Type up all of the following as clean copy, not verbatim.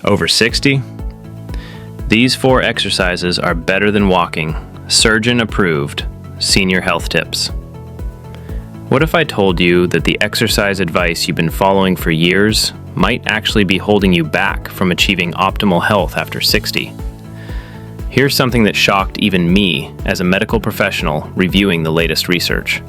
Over 60? These 4 exercises are better than walking. Surgeon approved. Senior health tips. What if I told you that the exercise advice you've been following for years might actually be holding you back from achieving optimal health after 60? Here's something that shocked even me as a medical professional reviewing the latest research.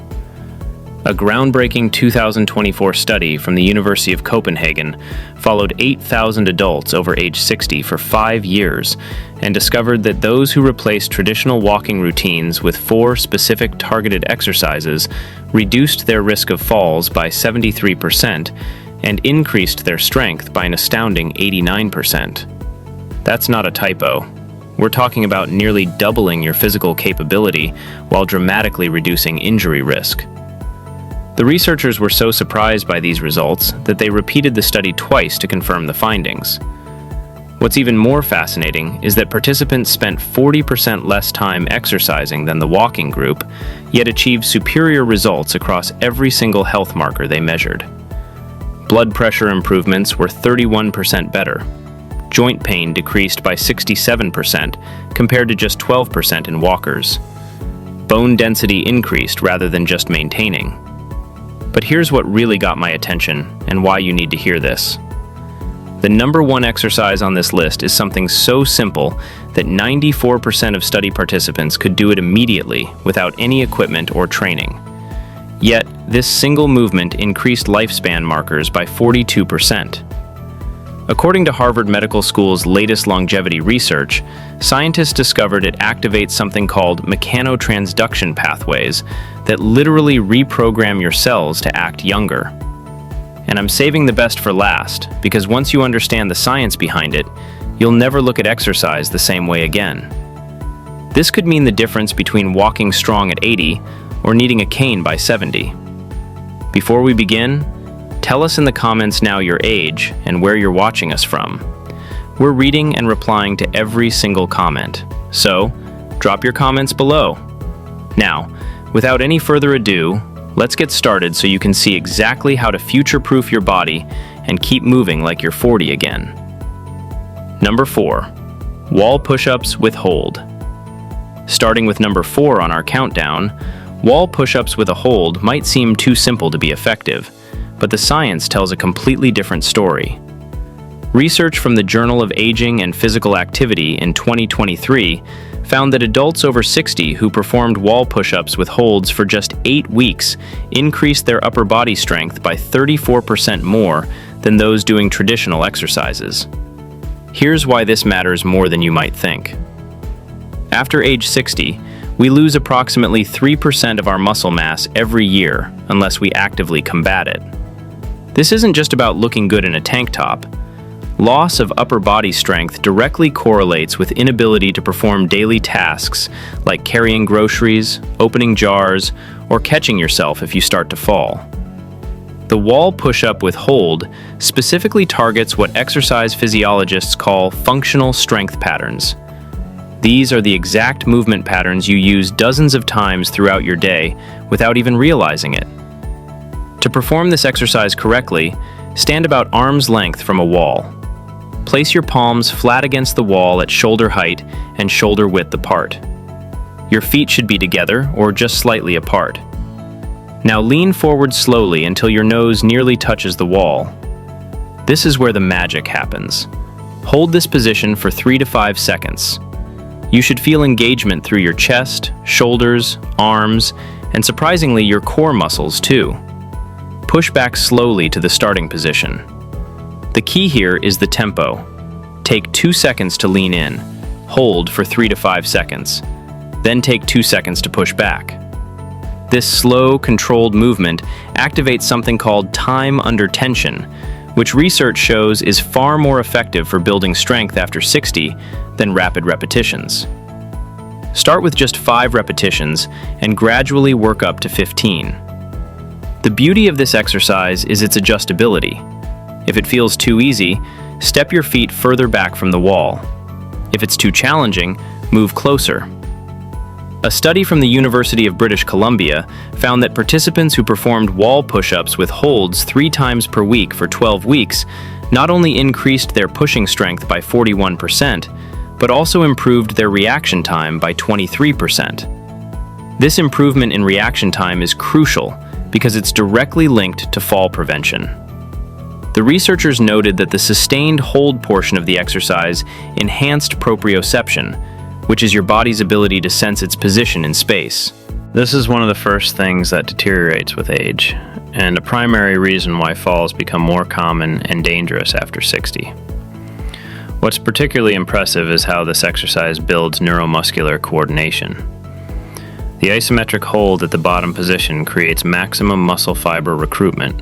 A groundbreaking 2024 study from the University of Copenhagen followed 8,000 adults over age 60 for 5 years and discovered that those who replaced traditional walking routines with 4 specific targeted exercises reduced their risk of falls by 73% and increased their strength by an astounding 89%. That's not a typo. We're talking about nearly doubling your physical capability while dramatically reducing injury risk. The researchers were so surprised by these results that they repeated the study twice to confirm the findings. What's even more fascinating is that participants spent 40% less time exercising than the walking group, yet achieved superior results across every single health marker they measured. Blood pressure improvements were 31% better. Joint pain decreased by 67% compared to just 12% in walkers. Bone density increased rather than just maintaining. But here's what really got my attention and why you need to hear this. The number 1 exercise on this list is something so simple that 94% of study participants could do it immediately without any equipment or training. Yet, this single movement increased lifespan markers by 42%. According to Harvard Medical School's latest longevity research, scientists discovered it activates something called mechanotransduction pathways that literally reprogram your cells to act younger. And I'm saving the best for last, because once you understand the science behind it, you'll never look at exercise the same way again. This could mean the difference between walking strong at 80 or needing a cane by 70. Before we begin, tell us in the comments now your age and where you're watching us from. We're reading and replying to every single comment, so drop your comments below. Now, without any further ado, let's get started so you can see exactly how to future-proof your body and keep moving like you're 40 again. Number 4, wall push-ups with hold. Starting with number 4 on our countdown, wall push-ups with a hold might seem too simple to be effective, but the science tells a completely different story. Research from the Journal of Aging and Physical Activity in 2023 found that adults over 60 who performed wall push-ups with holds for just 8 weeks increased their upper body strength by 34% more than those doing traditional exercises. Here's why this matters more than you might think. After age 60, we lose approximately 3% of our muscle mass every year unless we actively combat it. This isn't just about looking good in a tank top. Loss of upper body strength directly correlates with inability to perform daily tasks like carrying groceries, opening jars, or catching yourself if you start to fall. The wall push-up with hold specifically targets what exercise physiologists call functional strength patterns. These are the exact movement patterns you use dozens of times throughout your day without even realizing it. To perform this exercise correctly, stand about arm's length from a wall. Place your palms flat against the wall at shoulder height and shoulder width apart. Your feet should be together or just slightly apart. Now lean forward slowly until your nose nearly touches the wall. This is where the magic happens. Hold this position for 3 to 5 seconds. You should feel engagement through your chest, shoulders, arms, and surprisingly your core muscles too. Push back slowly to the starting position. The key here is the tempo. Take 2 seconds to lean in, hold for 3 to 5 seconds, then take 2 seconds to push back. This slow, controlled movement activates something called time under tension, which research shows is far more effective for building strength after 60 than rapid repetitions. Start with just 5 repetitions and gradually work up to 15. The beauty of this exercise is its adjustability. If it feels too easy, step your feet further back from the wall. If it's too challenging, move closer. A study from the University of British Columbia found that participants who performed wall push-ups with holds 3 times per week for 12 weeks not only increased their pushing strength by 41%, but also improved their reaction time by 23%. This improvement in reaction time is crucial because it's directly linked to fall prevention. The researchers noted that the sustained hold portion of the exercise enhanced proprioception, which is your body's ability to sense its position in space. This is one of the first things that deteriorates with age, and a primary reason why falls become more common and dangerous after 60. What's particularly impressive is how this exercise builds neuromuscular coordination. The isometric hold at the bottom position creates maximum muscle fiber recruitment,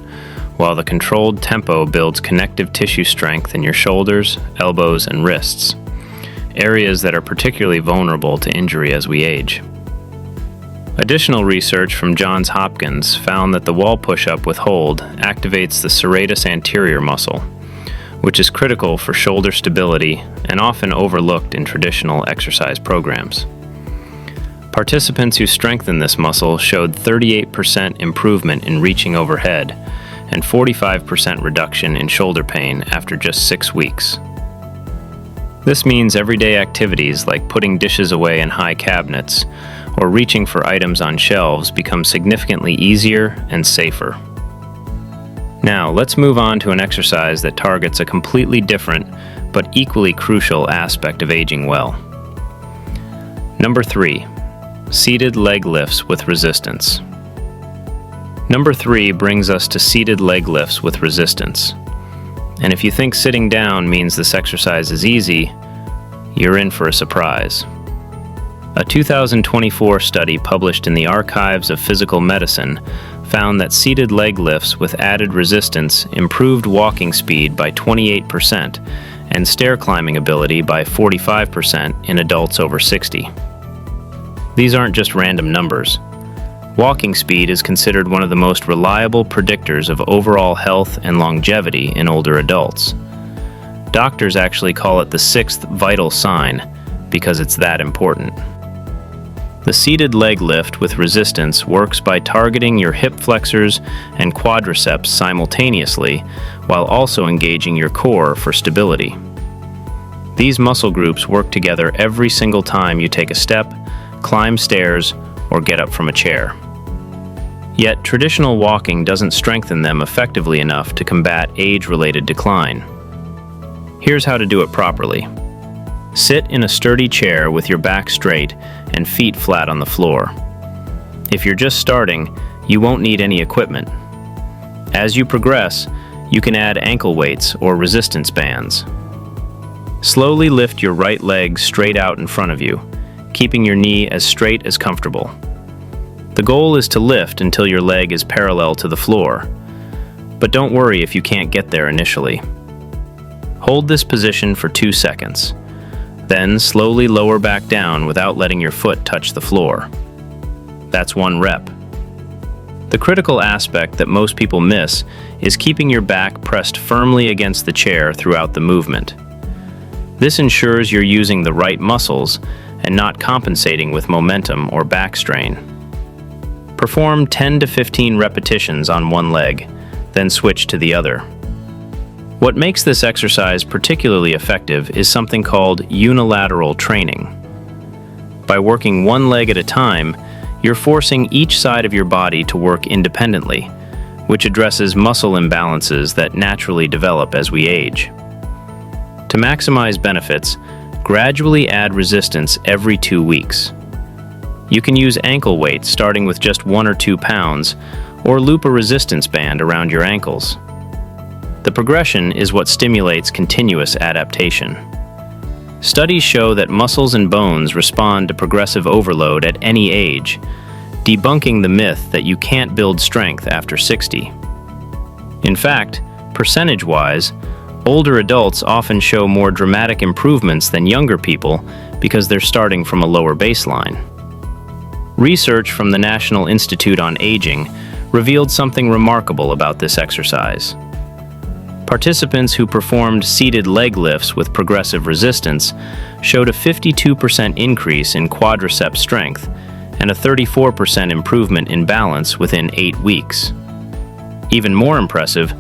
while the controlled tempo builds connective tissue strength in your shoulders, elbows, and wrists, areas that are particularly vulnerable to injury as we age. Additional research from Johns Hopkins found that the wall push-up with hold activates the serratus anterior muscle, which is critical for shoulder stability and often overlooked in traditional exercise programs. Participants who strengthened this muscle showed 38% improvement in reaching overhead and 45% reduction in shoulder pain after just 6 weeks. This means everyday activities like putting dishes away in high cabinets or reaching for items on shelves become significantly easier and safer. Now, let's move on to an exercise that targets a completely different but equally crucial aspect of aging well. Number 3, seated leg lifts with resistance. Number 3 brings us to seated leg lifts with resistance. And if you think sitting down means this exercise is easy, you're in for a surprise. A 2024 study published in the Archives of Physical Medicine found that seated leg lifts with added resistance improved walking speed by 28% and stair climbing ability by 45% in adults over 60. These aren't just random numbers. Walking speed is considered one of the most reliable predictors of overall health and longevity in older adults. Doctors actually call it the 6th vital sign because it's that important. The seated leg lift with resistance works by targeting your hip flexors and quadriceps simultaneously while also engaging your core for stability. These muscle groups work together every single time you take a step, climb stairs, or get up from a chair. Yet traditional walking doesn't strengthen them effectively enough to combat age-related decline. Here's how to do it properly. Sit in a sturdy chair with your back straight and feet flat on the floor. If you're just starting, you won't need any equipment. As you progress, you can add ankle weights or resistance bands. Slowly lift your right leg straight out in front of you, keeping your knee as straight as comfortable. The goal is to lift until your leg is parallel to the floor, but don't worry if you can't get there initially. Hold this position for 2 seconds. Then slowly lower back down without letting your foot touch the floor. That's 1 rep. The critical aspect that most people miss is keeping your back pressed firmly against the chair throughout the movement. This ensures you're using the right muscles and not compensating with momentum or back strain. Perform 10 to 15 repetitions on one leg, then switch to the other. What makes this exercise particularly effective is something called unilateral training. By working one leg at a time, you're forcing each side of your body to work independently, which addresses muscle imbalances that naturally develop as we age. To maximize benefits, gradually add resistance every 2 weeks. You can use ankle weights starting with just 1 or 2 pounds, or loop a resistance band around your ankles. The progression is what stimulates continuous adaptation. Studies show that muscles and bones respond to progressive overload at any age, debunking the myth that you can't build strength after 60. In fact, percentage-wise, older adults often show more dramatic improvements than younger people because they're starting from a lower baseline. Research from the National Institute on Aging revealed something remarkable about this exercise. Participants who performed seated leg lifts with progressive resistance showed a 52% increase in quadriceps strength and a 34% improvement in balance within 8 weeks. Even more impressive,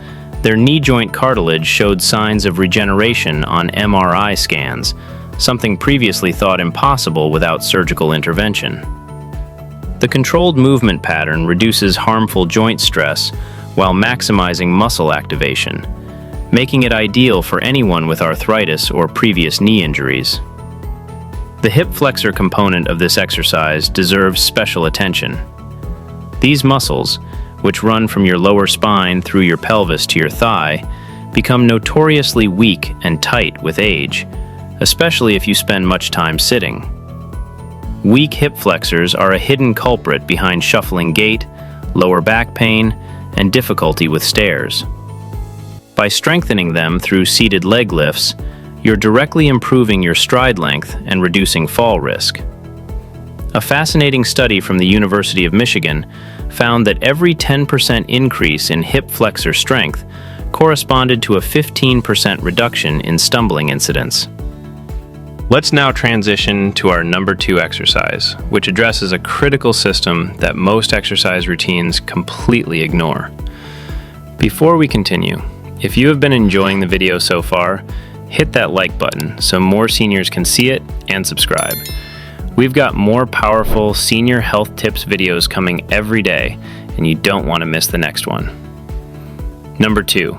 Their knee joint cartilage showed signs of regeneration on MRI scans, something previously thought impossible without surgical intervention. The controlled movement pattern reduces harmful joint stress while maximizing muscle activation, making it ideal for anyone with arthritis or previous knee injuries. The hip flexor component of this exercise deserves special attention. These muscles, which run from your lower spine through your pelvis to your thigh, become notoriously weak and tight with age, especially if you spend much time sitting. Weak hip flexors are a hidden culprit behind shuffling gait, lower back pain, and difficulty with stairs. By strengthening them through seated leg lifts, you're directly improving your stride length and reducing fall risk. A fascinating study from the University of Michigan found that every 10% increase in hip flexor strength corresponded to a 15% reduction in stumbling incidents. Let's now transition to our number 2 exercise, which addresses a critical system that most exercise routines completely ignore. Before we continue, if you have been enjoying the video so far, hit that like button so more seniors can see it and subscribe. We've got more powerful senior health tips videos coming every day, and you don't want to miss the next one. Number 2,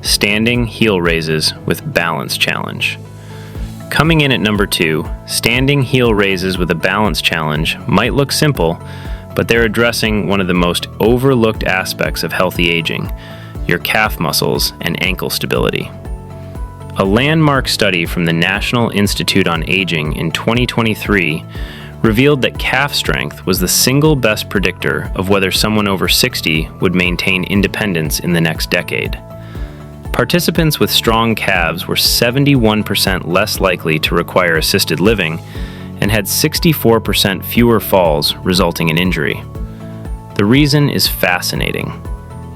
standing heel raises with balance challenge. Coming in at number 2, standing heel raises with a balance challenge might look simple, but they're addressing one of the most overlooked aspects of healthy aging, your calf muscles and ankle stability. A landmark study from the National Institute on Aging in 2023 revealed that calf strength was the single best predictor of whether someone over 60 would maintain independence in the next decade. Participants with strong calves were 71% less likely to require assisted living and had 64% fewer falls resulting in injury. The reason is fascinating.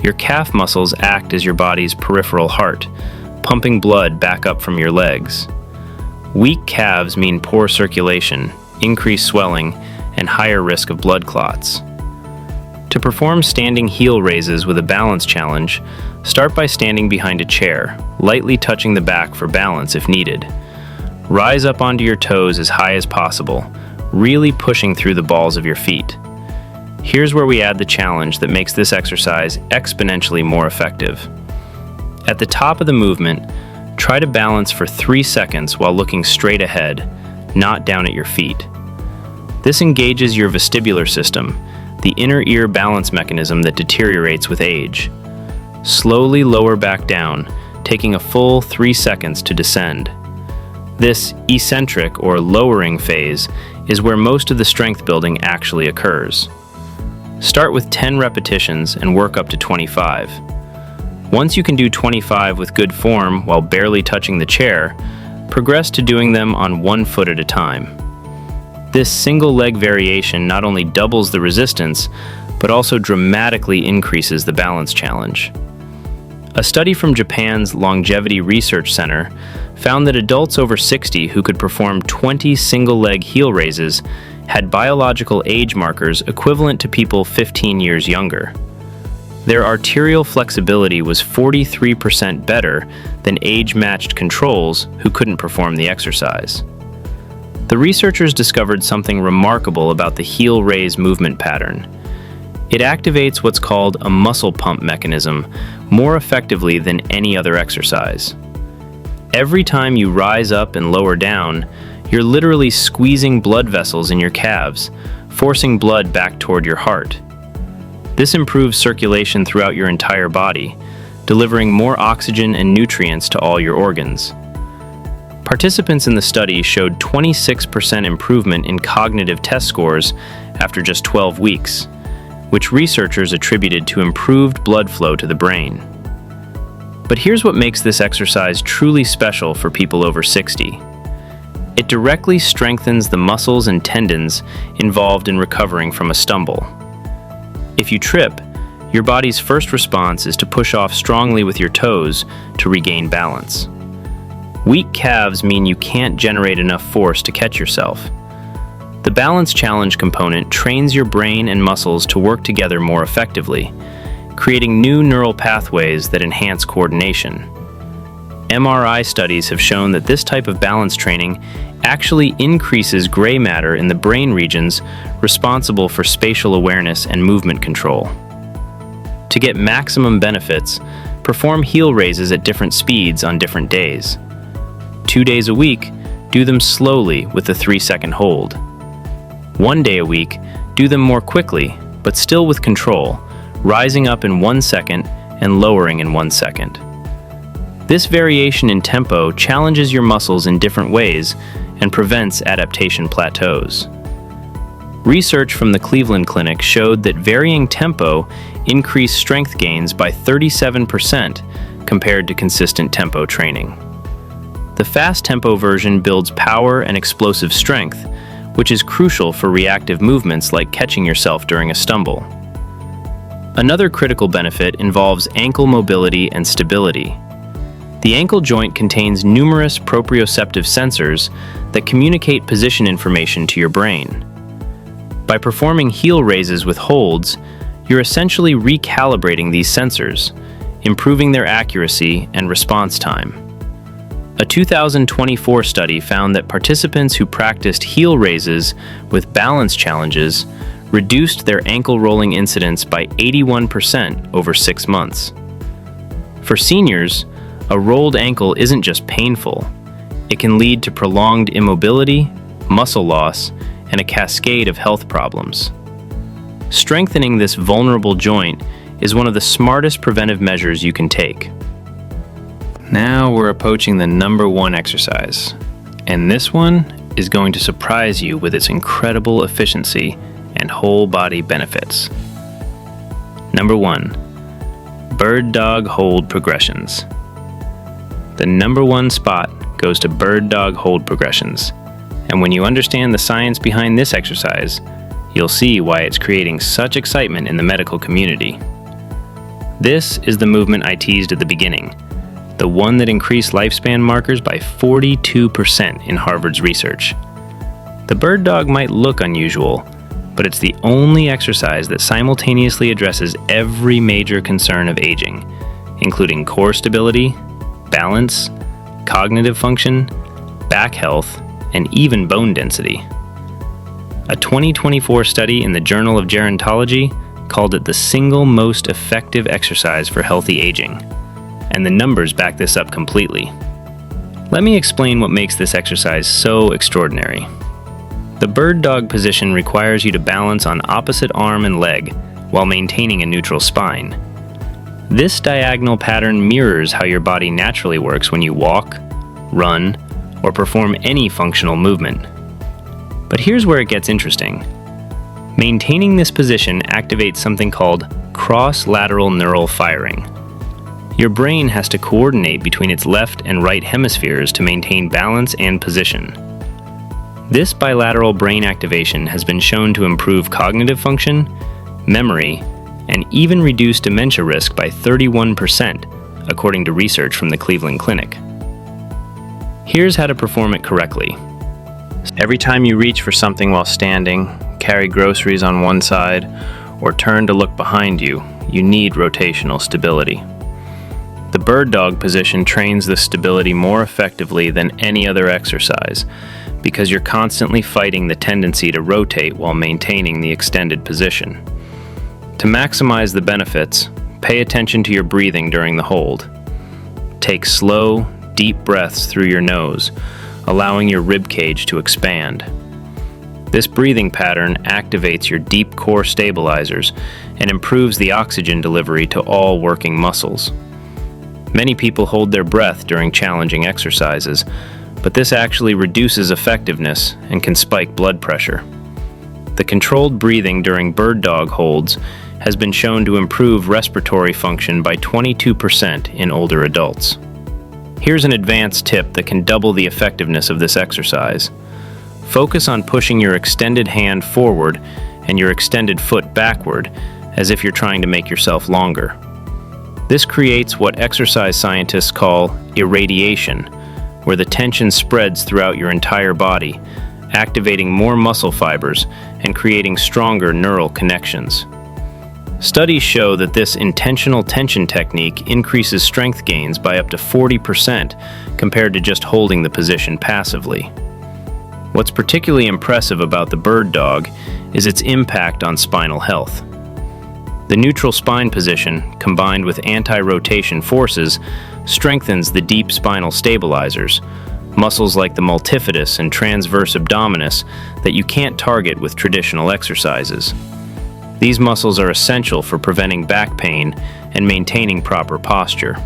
Your calf muscles act as your body's peripheral heart, pumping blood back up from your legs. Weak calves mean poor circulation, increased swelling, and higher risk of blood clots. To perform standing heel raises with a balance challenge, start by standing behind a chair, lightly touching the back for balance if needed. Rise up onto your toes as high as possible, really pushing through the balls of your feet. Here's where we add the challenge that makes this exercise exponentially more effective. At the top of the movement, try to balance for 3 seconds while looking straight ahead, not down at your feet. This engages your vestibular system, the inner ear balance mechanism that deteriorates with age. Slowly lower back down, taking a full 3 seconds to descend. This eccentric or lowering phase is where most of the strength building actually occurs. Start with 10 repetitions and work up to 25. Once you can do 25 with good form while barely touching the chair, progress to doing them on 1 foot at a time. This single leg variation not only doubles the resistance, but also dramatically increases the balance challenge. A study from Japan's Longevity Research Center found that adults over 60 who could perform 20 single-leg heel raises had biological age markers equivalent to people 15 years younger. Their arterial flexibility was 43% better than age-matched controls who couldn't perform the exercise. The researchers discovered something remarkable about the heel raise movement pattern. It activates what's called a muscle pump mechanism more effectively than any other exercise. Every time you rise up and lower down, you're literally squeezing blood vessels in your calves, forcing blood back toward your heart. This improves circulation throughout your entire body, delivering more oxygen and nutrients to all your organs. Participants in the study showed 26% improvement in cognitive test scores after just 12 weeks, which researchers attributed to improved blood flow to the brain. But here's what makes this exercise truly special for people over 60. It directly strengthens the muscles and tendons involved in recovering from a stumble. If you trip, your body's first response is to push off strongly with your toes to regain balance. Weak calves mean you can't generate enough force to catch yourself. The balance challenge component trains your brain and muscles to work together more effectively, creating new neural pathways that enhance coordination. MRI studies have shown that this type of balance training actually increases gray matter in the brain regions responsible for spatial awareness and movement control. To get maximum benefits, perform heel raises at different speeds on different days. 2 days a week, do them slowly with a 3-second hold. 1 day a week, do them more quickly, but still with control, rising up in 1 second and lowering in 1 second. This variation in tempo challenges your muscles in different ways and prevents adaptation plateaus. Research from the Cleveland Clinic showed that varying tempo increased strength gains by 37% compared to consistent tempo training. The fast tempo version builds power and explosive strength, which is crucial for reactive movements like catching yourself during a stumble. Another critical benefit involves ankle mobility and stability. The ankle joint contains numerous proprioceptive sensors that communicate position information to your brain. By performing heel raises with holds, you're essentially recalibrating these sensors, improving their accuracy and response time. A 2024 study found that participants who practiced heel raises with balance challenges reduced their ankle rolling incidence by 81% over 6 months. For seniors, a rolled ankle isn't just painful. It can lead to prolonged immobility, muscle loss, and a cascade of health problems. Strengthening this vulnerable joint is one of the smartest preventive measures you can take. Now we're approaching the number 1 exercise, and this one is going to surprise you with its incredible efficiency and whole body benefits. Number 1, bird dog hold progressions. The number 1 spot goes to bird dog hold progressions, and when you understand the science behind this exercise, you'll see why it's creating such excitement in the medical community. This is the movement I teased at the beginning, the one that increased lifespan markers by 42% in Harvard's research. The bird dog might look unusual, but it's the only exercise that simultaneously addresses every major concern of aging, including core stability, balance, cognitive function, back health, and even bone density. A 2024 study in the Journal of Gerontology called it the single most effective exercise for healthy aging, and the numbers back this up completely. Let me explain what makes this exercise so extraordinary. The bird dog position requires you to balance on opposite arm and leg while maintaining a neutral spine. This diagonal pattern mirrors how your body naturally works when you walk, run, or perform any functional movement. But here's where it gets interesting. Maintaining this position activates something called cross-lateral neural firing. Your brain has to coordinate between its left and right hemispheres to maintain balance and position. This bilateral brain activation has been shown to improve cognitive function, memory, and even reduce dementia risk by 31%, according to research from the Cleveland Clinic. Here's how to perform it correctly. Every time you reach for something while standing, carry groceries on one side, or turn to look behind you, you need rotational stability. The bird dog position trains this stability more effectively than any other exercise because you're constantly fighting the tendency to rotate while maintaining the extended position. To maximize the benefits, pay attention to your breathing during the hold. Take slow, deep breaths through your nose, allowing your rib cage to expand. This breathing pattern activates your deep core stabilizers and improves the oxygen delivery to all working muscles. Many people hold their breath during challenging exercises, but this actually reduces effectiveness and can spike blood pressure. The controlled breathing during bird dog holds has been shown to improve respiratory function by 22% in older adults. Here's an advanced tip that can double the effectiveness of this exercise. Focus on pushing your extended hand forward and your extended foot backward, as if you're trying to make yourself longer. This creates what exercise scientists call irradiation, where the tension spreads throughout your entire body, activating more muscle fibers and creating stronger neural connections. Studies show that this intentional tension technique increases strength gains by up to 40% compared to just holding the position passively. What's particularly impressive about the bird dog is its impact on spinal health. The neutral spine position, combined with anti-rotation forces, strengthens the deep spinal stabilizers, muscles like the multifidus and transverse abdominis that you can't target with traditional exercises. These muscles are essential for preventing back pain and maintaining proper posture.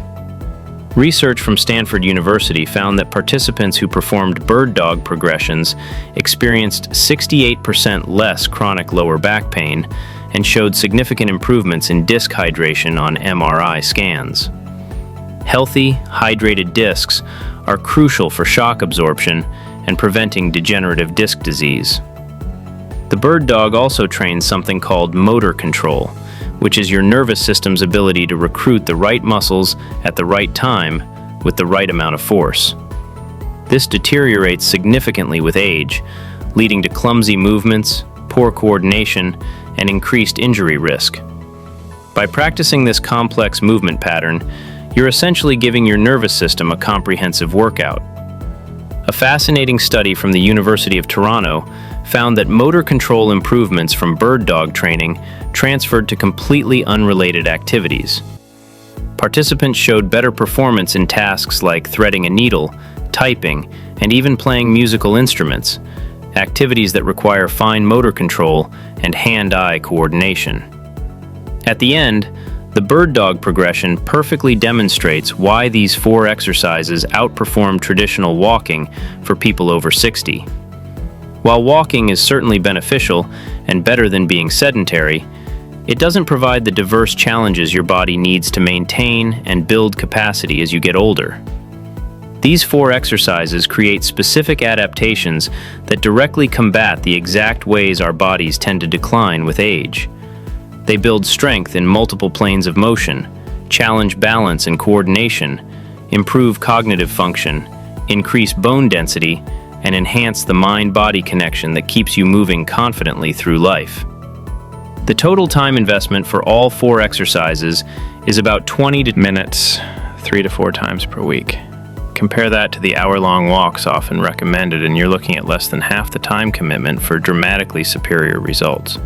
Research from Stanford University found that participants who performed bird dog progressions experienced 68% less chronic lower back pain and showed significant improvements in disc hydration on MRI scans. Healthy, hydrated discs are crucial for shock absorption and preventing degenerative disc disease. The bird dog also trains something called motor control, which is your nervous system's ability to recruit the right muscles at the right time with the right amount of force. This deteriorates significantly with age, leading to clumsy movements, poor coordination, and increased injury risk. By practicing this complex movement pattern, you're essentially giving your nervous system a comprehensive workout. A fascinating study from the University of Toronto found that motor control improvements from bird dog training transferred to completely unrelated activities. Participants showed better performance in tasks like threading a needle, typing, and even playing musical instruments, activities that require fine motor control and hand-eye coordination. At the end, the bird dog progression perfectly demonstrates why these 4 exercises outperform traditional walking for people over 60. While walking is certainly beneficial and better than being sedentary, it doesn't provide the diverse challenges your body needs to maintain and build capacity as you get older. These 4 exercises create specific adaptations that directly combat the exact ways our bodies tend to decline with age. They build strength in multiple planes of motion, challenge balance and coordination, improve cognitive function, increase bone density, and enhance the mind-body connection that keeps you moving confidently through life. The total time investment for all 4 exercises is about 20 minutes, 3 to 4 times per week. Compare that to the hour-long walks often recommended, and you're looking at less than half the time commitment for dramatically superior results.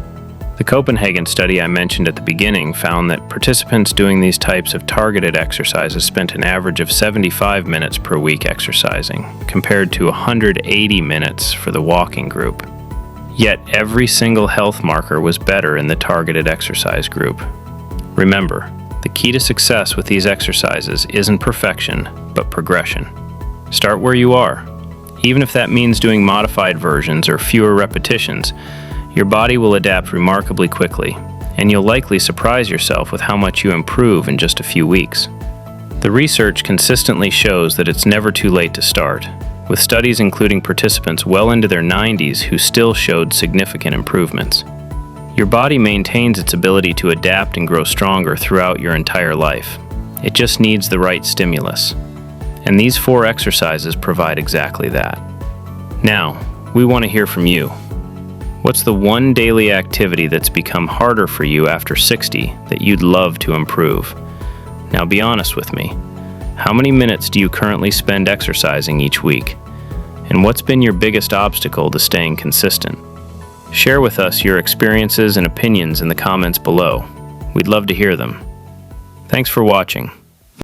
The Copenhagen study I mentioned at the beginning found that participants doing these types of targeted exercises spent an average of 75 minutes per week exercising, compared to 180 minutes for the walking group. Yet every single health marker was better in the targeted exercise group. Remember, the key to success with these exercises isn't perfection, but progression. Start where you are. Even if that means doing modified versions or fewer repetitions, your body will adapt remarkably quickly, and you'll likely surprise yourself with how much you improve in just a few weeks. The research consistently shows that it's never too late to start, with studies including participants well into their 90s who still showed significant improvements. Your body maintains its ability to adapt and grow stronger throughout your entire life. It just needs the right stimulus. And these 4 exercises provide exactly that. Now, we want to hear from you. What's the one daily activity that's become harder for you after 60 that you'd love to improve? Now be honest with me. How many minutes do you currently spend exercising each week? And what's been your biggest obstacle to staying consistent? Share with us your experiences and opinions in the comments below. We'd love to hear them. Thanks for watching.